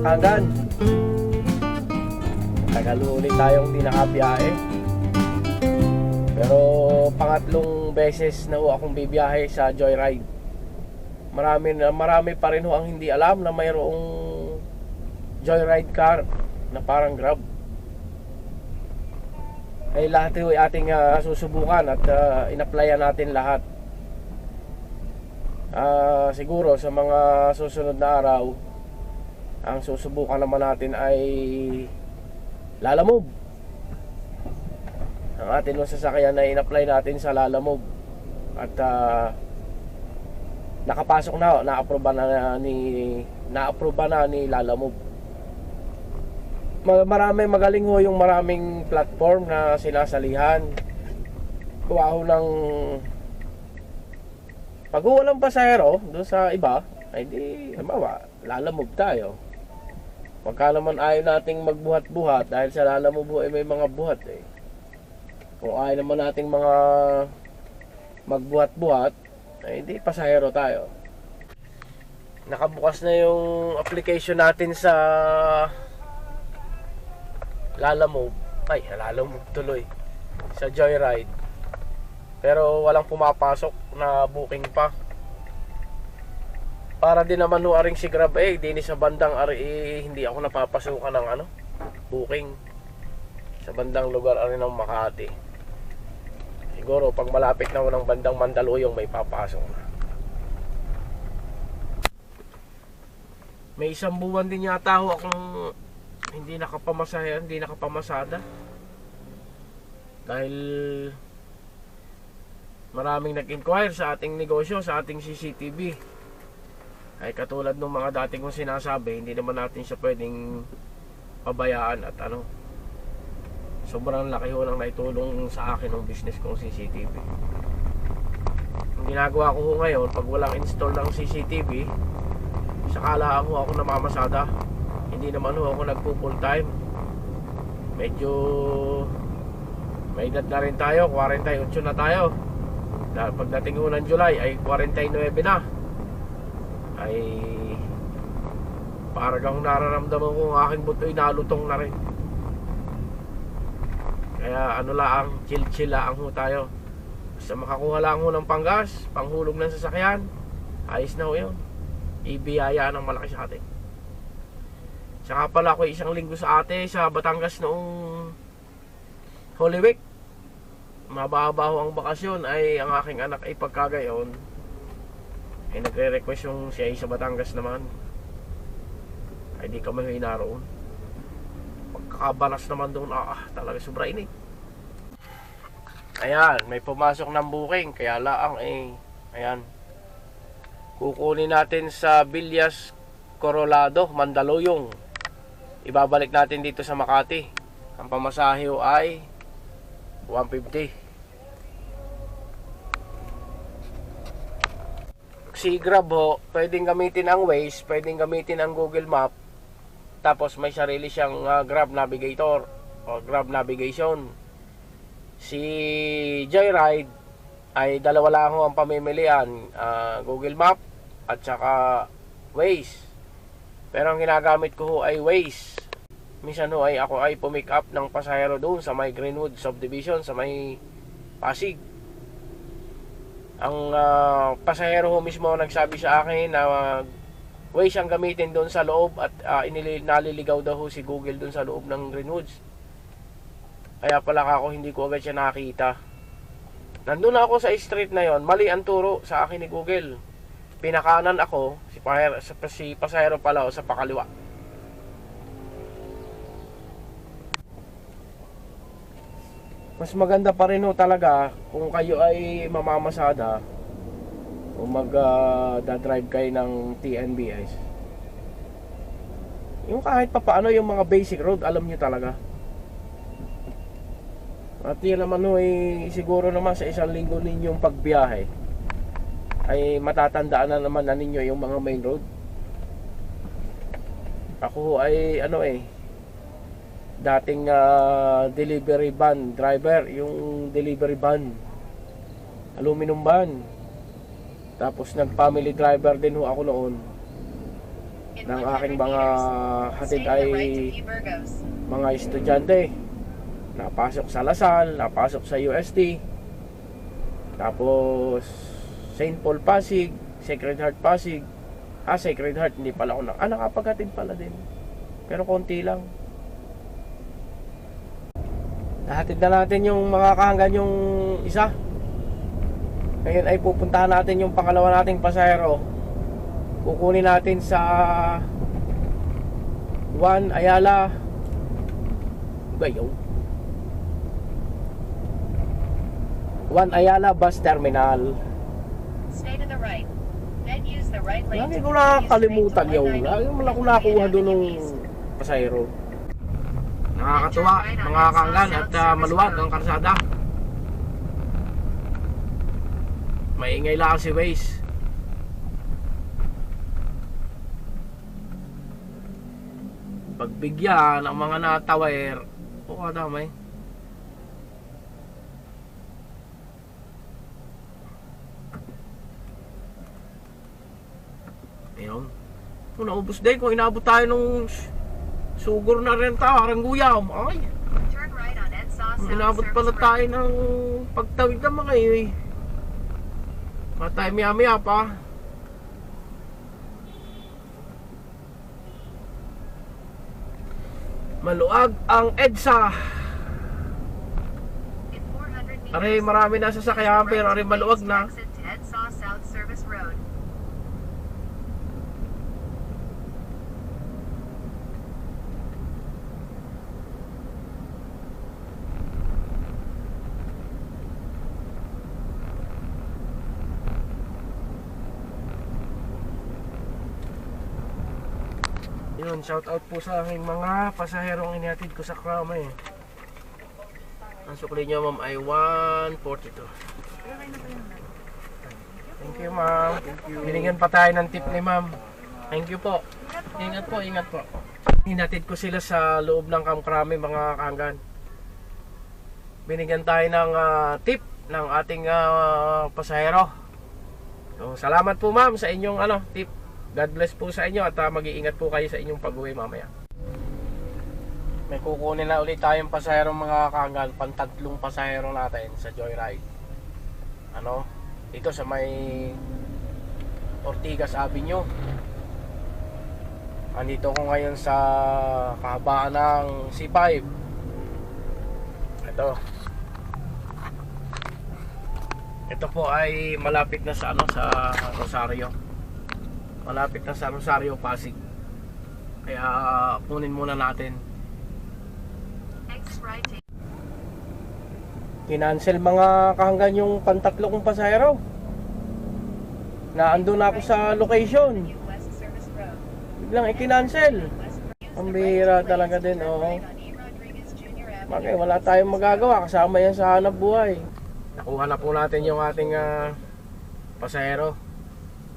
Kagan. Tagal ulit tayong di nakabiyahe. Pero pangatlong beses na ho akong bibiyahe sa Joyride. Marami pa rin ho ang hindi alam na mayroong Joyride car na parang Grab. Ay lahat ho ay ating susubukan at in-applyan natin lahat. Siguro sa mga susunod na araw, ang susubukan naman natin ay Lalamove. Ang atin ng sasakyan na in-apply natin sa Lalamove. At nakapasok na, na-approve na ni Lalamove. Magaling ho yung maraming platform na sinasalihan. Kuha ho ng pag walang pasahero doon sa iba, ay di, halimbawa, Lalamove tayo. Pagka naman ayaw nating magbuhat-buhat dahil sa Lalamove ay may mga buhat eh. Kung ayaw naman nating mga magbuhat-buhat, ay di, pasahero tayo. Nakabukas na yung application natin sa Lalamove. Ay, Lalamove tuloy. Sa Joyride. Pero walang pumapasok na booking pa. Para din naman ho aring si Grab dini sa bandang hindi ako napapasukan ng booking sa bandang lugar ng Makati. Siguro pag malapit na ho ng bandang Mandaluyong may papasok na. May isang buwan din yata ho akong hindi nakapamasada dahil maraming nag-inquire sa ating negosyo, sa ating CCTV. Ay katulad ng mga dati kong sinasabi, hindi naman natin siya pwedeng pabayaan at sobrang laki ho lang naitulong sa akin ng business kong CCTV. Ang ginagawa ko ho ngayon, pag walang install ng CCTV, sakala ho ako namamasada. Hindi naman ho ako nagpo-full time. Medyo may edad na rin tayo, 48 na tayo. Pagdating ho ng July ay 49 na. Ay parang nararamdaman ko ang aking buto'y nalutong na rin. Kaya chill lang ho tayo. Basta makakuha lang ho ng panggas, panghulog ng sasakyan, ayos na ho yun. Ibiyaya ng malaki sa atin. Saka pala ako isang linggo sa Batangas noong Holy Week. Mababa ho ang bakasyon ay ang aking anak ay pagkagayon ay nagre-request yung siya ay sa Batangas naman ay di kami naroon. Pagkakabanas naman doon talaga sobra init. Ayan, may pumasok ng booking kaya laang ayan, kukunin natin sa Villas Corolado, Mandaluyong. Ibabalik natin dito sa Makati. Ang pamasahe ay 150. Si Grab ho, pwedeng gamitin ang Waze, pwedeng gamitin ang Google Map. Tapos may sarili siyang Grab Navigator o Grab Navigation. Si Joyride ay dalawa lang ho ang pamimilian, Google Map at saka Waze. Pero ang ginagamit ko ho ay Waze. Minsan ho ay ako ay pumick up ng pasahero doon sa may Greenwood Subdivision, sa may Pasig. Ang pasahero ho mismo nagsabi sa akin na Waze ang gamitin doon sa loob at naliligaw daw ho si Google doon sa loob ng Greenwoods. Kaya pala ako hindi ko agad siya nakita. Nandun ako sa street na yon, mali ang turo sa akin ni Google. Pinakanan ako, si pasahero pala o sa pakaliwa. Mas maganda pa rin ho talaga kung kayo ay mamamasada o mag-drive kayo ng TNBS. Yung kahit pa paano yung mga basic road, alam nyo talaga. At yun naman ho siguro naman sa isang linggo ninyong pagbiyahe ay matatandaan na naman na ninyo yung mga main road. Ako ho ay dating delivery van driver, yung delivery van, aluminum van. Tapos nag family driver din ho ako noon. ng aking mga hatid ay mga estudyante. Napasok sa Lasal, napasok sa UST, tapos St. Paul Pasig, Sacred Heart Pasig. Sacred Heart, hindi pala ako nakapaghatid pala din. Pero konti lang. Nahatid na natin yung mga kahanggan yung isa. Ngayon ay pupuntahan natin yung pangalawa nating pasahero. Kukunin natin sa Juan Ayala Juan Ayala Bus Terminal. Stay to the right. Then use the right lane. Lagi ko nakakalimutan yun. Lagi mo lang ko nakuha doon ng pasahero. Nakakatuwa mga kahanggan at maluwag ang karsada. Maingay lang si Waze. Pagbigyan ng mga natawer, damay. Ayun. Kung naubos din, kung inabot tayo nung sugor na rin tayo, harang guyam. Ay, Turn right on EDSA South inabot pala Service tayo Road. ng pagtawid ng mga iyo eh. Matay maya pa. Maluag ang EDSA. In 400 meters, Aray, marami na sasakyan pero aray maluag na. exit to EDSA South Service Road. Yun, shout out po sa aking mga pasaherong inihatid ko sa Kramay. Ang sukli niya ma'am ay 142. Thank you ma'am. Binigyan pa tayo ng tip ni ma'am. Thank you po. Ingat po, ingat po. Hinatid ko sila sa loob ng Camp Crame mga kahanggan. Binigyan tayo ng tip ng ating pasahero. So, salamat po ma'am sa inyong tip. God bless po sa inyo at mag-iingat po kayo sa inyong pag-uwi mamaya. May kukunin na ulit tayong pasahero mga kahanggan, pantatlong pasahero natin sa Joyride. Dito sa may Ortigas Avenue. Andito ko ngayon sa kahabaan ng C5. Ito po ay malapit na sa sa Rosario. Malapit na sa Rosario, Pasig. Kaya kunin muna natin. Exit right to Kinancel mga kahanggan yung pantatlo kong pasahero. Naandun na ako sa location. West Service Road. Biglang ikinancel. Ang bihira talaga din, Turn oh. right on E. Rodriguez Jr. Avenue. Bakit wala tayong magagawa, kasama yan sa hanap buhay. Nakuha na po natin yung ating pasahero.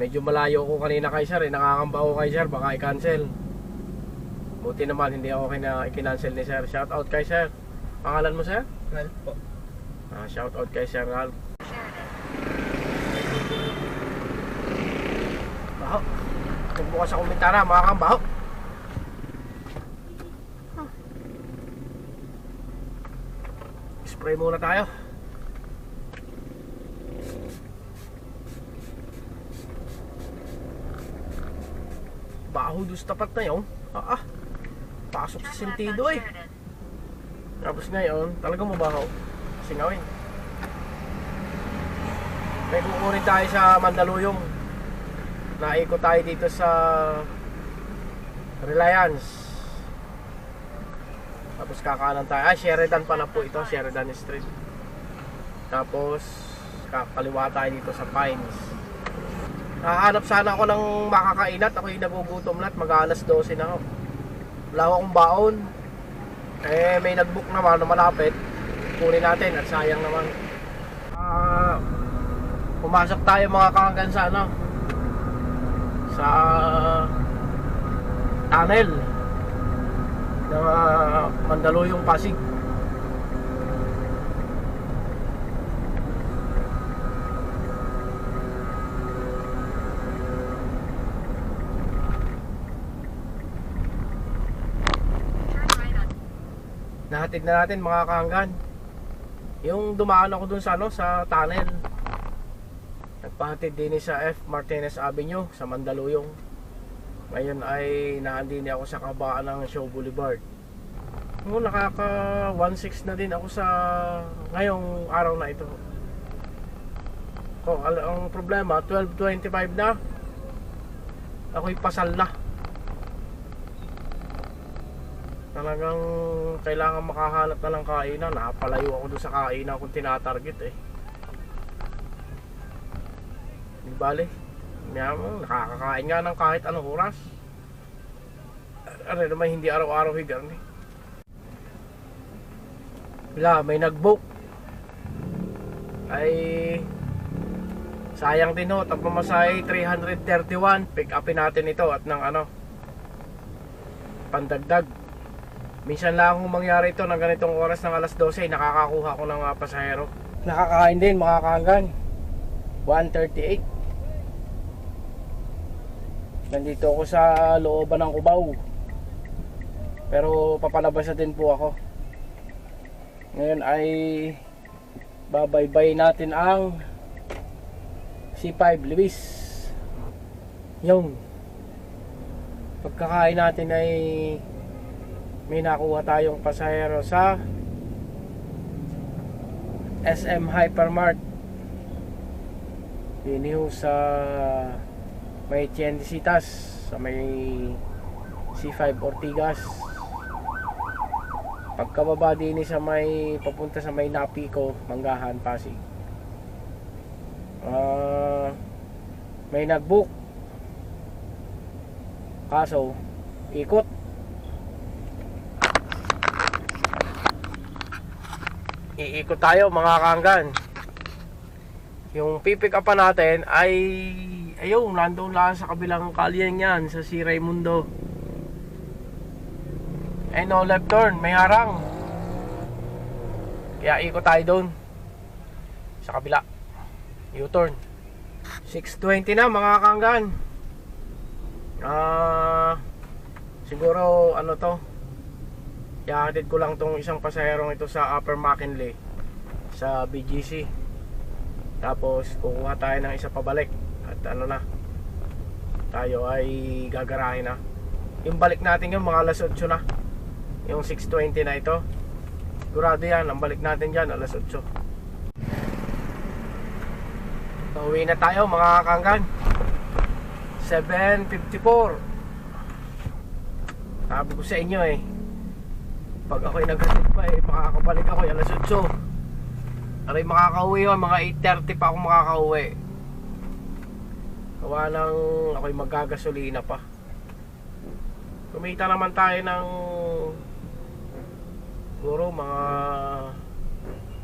Medyo malayo ko kanina kay sir, nakakamba ko kay sir, baka i-cancel. Buti naman hindi ako i-cancel ni sir. Shout out kay sir. Pangalan mo sir? Ralph po. Shout out kay sir Ralph. Baho. Pagbukas sa komentara, mga kambaho. Spray muna tayo. Baho doon sa tapat na yun. Pasok sa sentido eh. Tapos ngayon, talagang mabaho. Singawin. May kukunin tayo sa Mandaluyong. Naikot tayo dito sa Reliance. Tapos kakanan tayo. Sheridan pala po ito. Sheridan Street. Tapos kakaliwa tayo dito sa Pines. Nakahanap sana ako ng makakainat. Ako yung nagugutom lahat. Mag-alas 12 na ako. Wala akong baon. May nag-book naman na malapit. Kunin natin at sayang naman. Pumasok tayo mga kahanggan sa sa tunnel ng Mandaluyong Pasig. nahatid na natin mga kahanggan. Yung dumaan ako dun sa sa tunnel, nagpahatid din sa F. Martinez Avenue sa Mandaluyong. Ngayon ay naandini ako sa kabaan ng Shaw Boulevard. Nakaka 1.6 na din ako sa ngayong araw na ito. Ang problema, 12:25 na, ako'y pasal na. Talagang kailangan makahanap na ng kainan. Napalayo ako doon sa kainan kung tinatarget eh. Di bale, nakakakain nga ng kahit anong oras. Ano naman, hindi araw-araw higang eh. Wala, may nag-book. Ay sayang din ho, tapamasahe 331. Pick upin natin ito at ng pandagdag. Minsan lang kung mangyari ito ng ganitong oras ng alas 12, nakakakuha ko ng pasahero. Nakakain din mga kahanggan. 1:38. Nandito ako sa looban ng Cubao, pero papalabas na din po ako. Ngayon ay babaybay natin ang C5 Luis. Yung pagkakain natin ay may nakuha tayong pasahero sa SM Hypermart. Diniho sa may Tiendesitas, sa may C5 Ortigas. Pagkababa din sa may papunta sa may Napico, Manggahan, Pasig. May nag-book. Kaso ikot. Iikot tayo mga kahanggan. Yung pipick up natin ay ayun, nandun lang sa kabilang kalye yan, sa si Raimundo. Eh no left turn, may harang. Kaya ikot tayo doon sa kabila, U-turn. 6:20 na mga kahanggan. Siguro to, ihahatid ko lang tong isang pasaherong ito sa Upper McKinley sa BGC. Tapos kukuha tayo ng isa pabalik. At tayo ay gagarahin na. Yung balik natin yung mga alas 8 na. Yung 6:20 na ito, sigurado yan, ang balik natin dyan alas 8. Uwi na tayo mga kahanggan. 7:54. Sabi ko sa inyo pag ako'y naghatid pa makakabalik ako alas 8. Aray makakauwi yun, mga 8:30 pa ako makakauwi. Gawa ng ako'y magagasolina pa. Kumita naman tayo ng siguro mga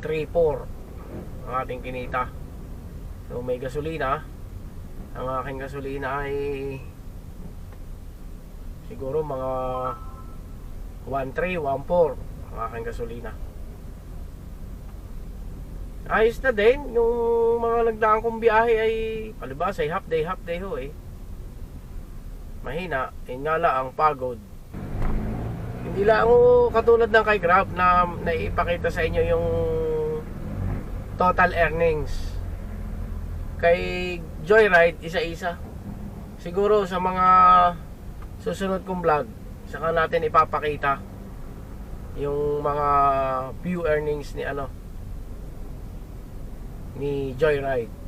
3-4 ang ating kinita. So may gasolina. Ang aking gasolina ay siguro mga 1.3, 1.4 ang aking gasolina. Ayos na din. Yung mga nagdaan kong biyahe ay palibas ay half day ho mahina. Yun nga lang ang pagod. Hindi lang ako katulad ng kay Grab na naipakita sa inyo yung total earnings. Kay Joyride, isa-isa. Siguro sa mga susunod kong vlog, saka natin ipapakita yung mga view earnings ni Joyride.